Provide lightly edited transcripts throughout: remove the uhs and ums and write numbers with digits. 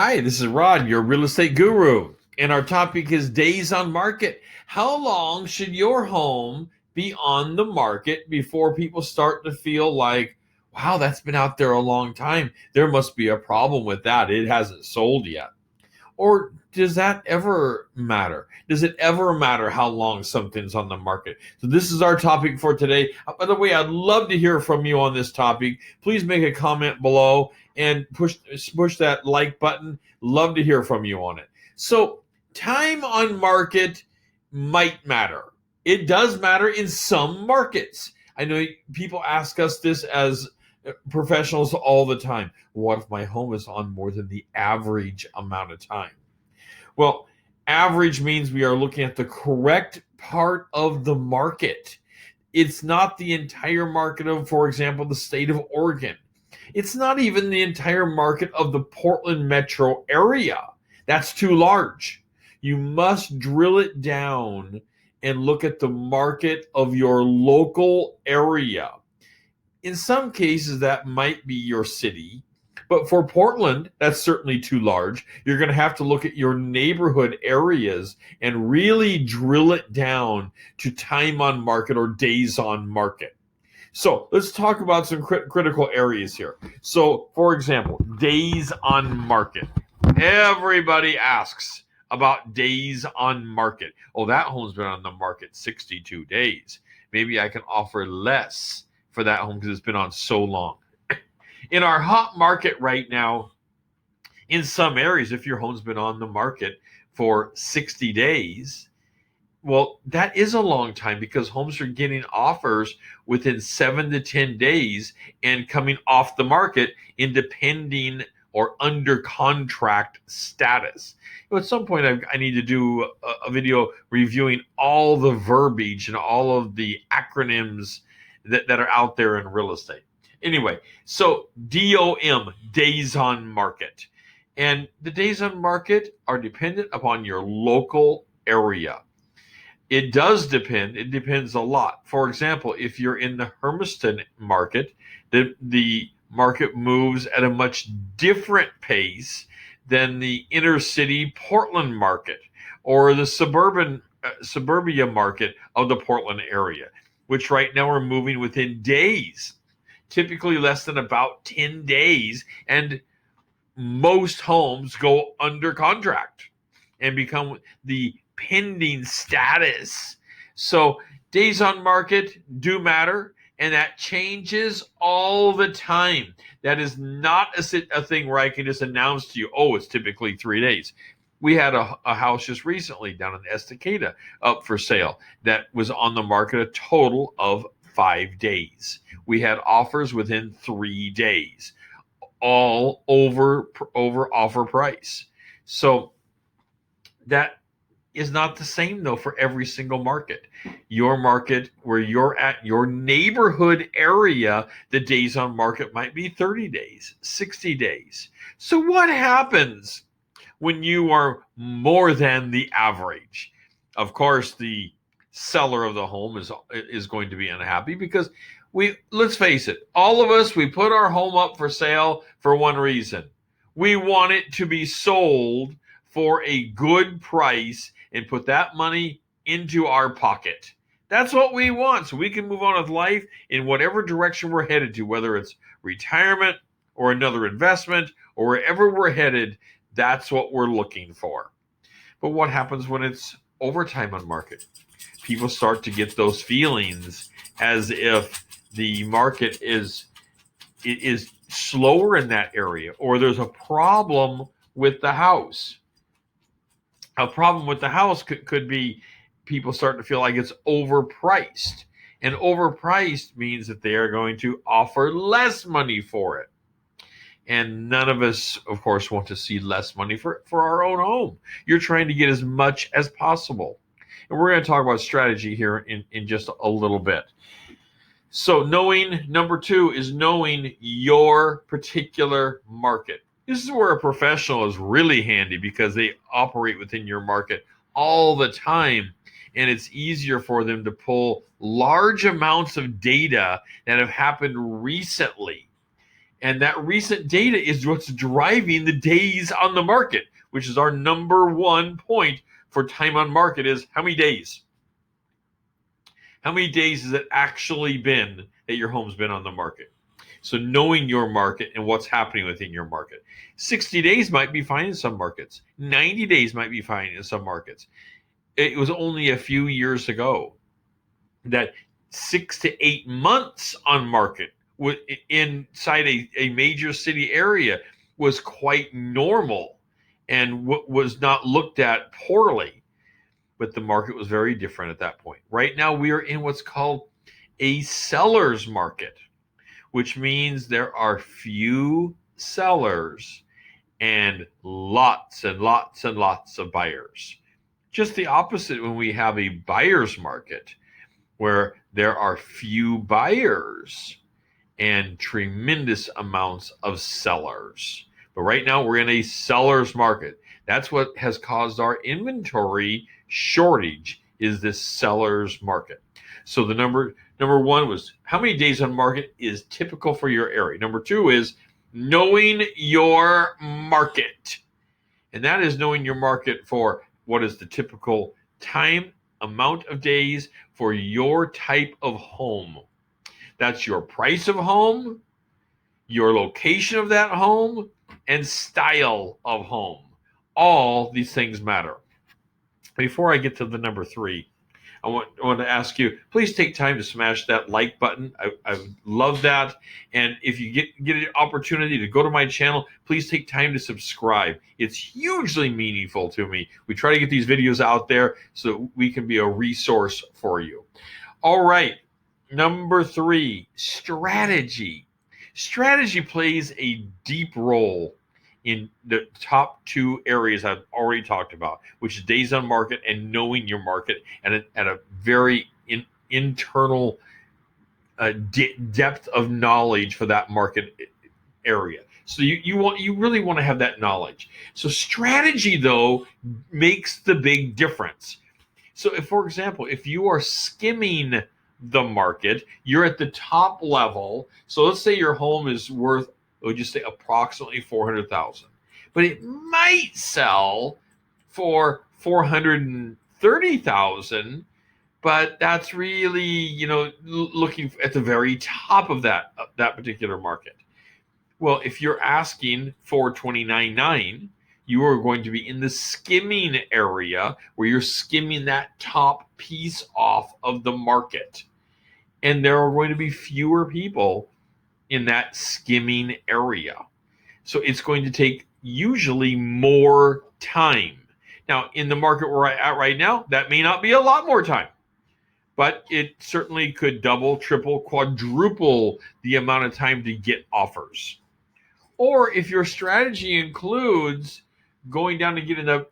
Hi, this is Rod, your real estate guru, and our topic is days on market. How long should your home be on the market before people start to feel like, wow, that's been out there a long time? There must be a problem with that. It hasn't sold yet. Or does that ever matter? Does it ever matter how long something's on the market? So this is our topic for today. By the way, I'd love to hear from you on this topic. Please make a comment below and push that like button. Love to hear from you on it. So time on market might matter. It does matter in some markets. I know people ask us this as professionals all the time. What if my home is on more than the average amount of time? Well, average means we are looking at the correct part of the market. It's not the entire market of, for example, the state of Oregon. It's not even the entire market of the Portland metro area. That's too large. You must drill it down and look at the market of your local area. In some cases, that might be your city. But for Portland, that's certainly too large. You're going to have to look at your neighborhood areas and really drill it down to time on market or days on market. So let's talk about some critical areas here. So, for example, days on market. Everybody asks about days on market. Oh, that home's been on the market 62 days. Maybe I can offer less for that home because it's been on so long. In our hot market right now, in some areas, if your home's been on the market for 60 days, well, that is a long time because homes are getting offers within 7 to 10 days and coming off the market in depending or under contract status. At some point, I need to do a video reviewing all the verbiage and all of the acronyms that are out there in real estate. Anyway, so DOM, days on market. And the days on market are dependent upon your local area. It does depend. It depends a lot. For example, if you're in the Hermiston market, the market moves at a much different pace than the inner city Portland market or the suburbia market of the Portland area, which right now are moving within days, typically less than about 10 days. And most homes go under contract and become the pending status. So days on market do matter, and that changes all the time. That is not a thing where I can just announce to you, oh, it's typically 3 days. We had a house just recently down in Estacada up for sale that was on the market a total of 5 days. We had offers within 3 days, all over offer price. So that is not the same though for every single market. Your market where you're at, your neighborhood area, the days on market might be 30 days, 60 days. So what happens when you are more than the average? Of course, the seller of the home is going to be unhappy because let's face it, all of us, we put our home up for sale for one reason. We want it to be sold for a good price and put that money into our pocket. That's what we want, so we can move on with life in whatever direction we're headed to, whether it's retirement or another investment or wherever we're headed. That's what we're looking for. But what happens when it's overtime on market? People start to get those feelings as if the market is slower in that area, or there's a problem with the house. A problem with the house could be people starting to feel like it's overpriced. And overpriced means that they are going to offer less money for it. And none of us, of course, want to see less money for our own home. You're trying to get as much as possible. And we're going to talk about strategy here in just a little bit. So number 2 is knowing your particular market. This is where a professional is really handy because they operate within your market all the time, and it's easier for them to pull large amounts of data that have happened recently And that recent data is what's driving the days on the market, which is our number one point for time on market is how many days? How many days has it actually been that your home's been on the market? So knowing your market and what's happening within your market. 60 days might be fine in some markets. 90 days might be fine in some markets. It was only a few years ago that 6 to 8 months on market inside a major city area was quite normal and was not looked at poorly. But the market was very different at that point. Right now, we are in what's called a seller's market, which means there are few sellers and lots and lots and lots of buyers. Just the opposite when we have a buyer's market, where there are few buyers and tremendous amounts of sellers. But right now we're in a seller's market. That's what has caused our inventory shortage, is this seller's market. So the number one was how many days on market is typical for your area. Number two is knowing your market. And that is knowing your market for what is the typical time, amount of days for your type of home. That's your price of home, your location of that home, and style of home. All these things matter. Before I get to the number three, I want to ask you, please take time to smash that like button. I love that. And if you get an opportunity to go to my channel, please take time to subscribe. It's hugely meaningful to me. We try to get these videos out there so we can be a resource for you. All right. Number three, strategy. Strategy plays a deep role in the top two areas I've already talked about, which is days on market and knowing your market at a very internal depth of knowledge for that market area. So you really want to have that knowledge. So strategy, though, makes the big difference. So if, for example, if you are skimming the market, you're at the top level. So let's say your home is worth, we'll just say approximately $400,000, but it might sell for $430,000. But that's really, looking at the very top of that particular market. Well, if you're asking for $29,900, you are going to be in the skimming area where you're skimming that top piece off of the market. And there are going to be fewer people in that skimming area. So it's going to take usually more time. Now, in the market we're at right now, that may not be a lot more time, but it certainly could double, triple, quadruple the amount of time to get offers. Or if your strategy includes going down and getting a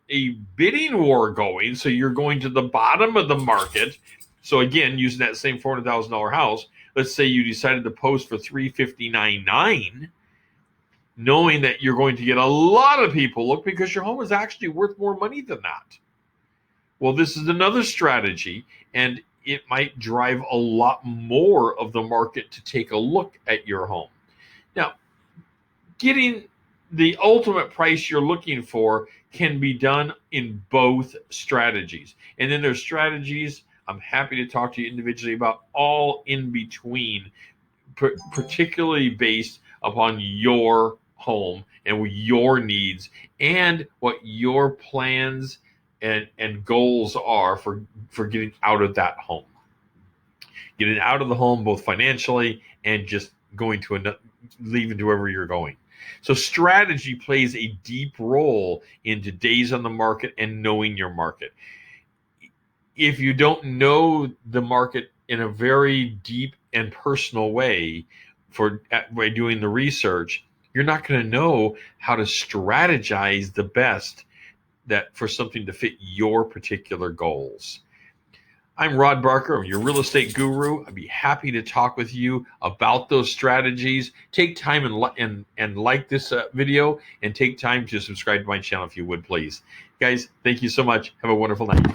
bidding war going, so you're going to the bottom of the market. So again, using that same $400,000 house, let's say you decided to post for $359,900, knowing that you're going to get a lot of people look because your home is actually worth more money than that. Well, this is another strategy, and it might drive a lot more of the market to take a look at your home. Now, getting the ultimate price you're looking for can be done in both strategies. And then there's strategies I'm happy to talk to you individually about, all in between, particularly based upon your home and your needs and what your plans and goals are for getting out of that home. Getting out of the home both financially and just going to leaving to wherever you're going. So strategy plays a deep role into days on the market and knowing your market. If you don't know the market in a very deep and personal way by doing the research, you're not going to know how to strategize the best for something to fit your particular goals. I'm Rod Barker. I'm your real estate guru. I'd be happy to talk with you about those strategies. Take time and like this video, and take time to subscribe to my channel if you would, please. Guys, thank you so much. Have a wonderful night.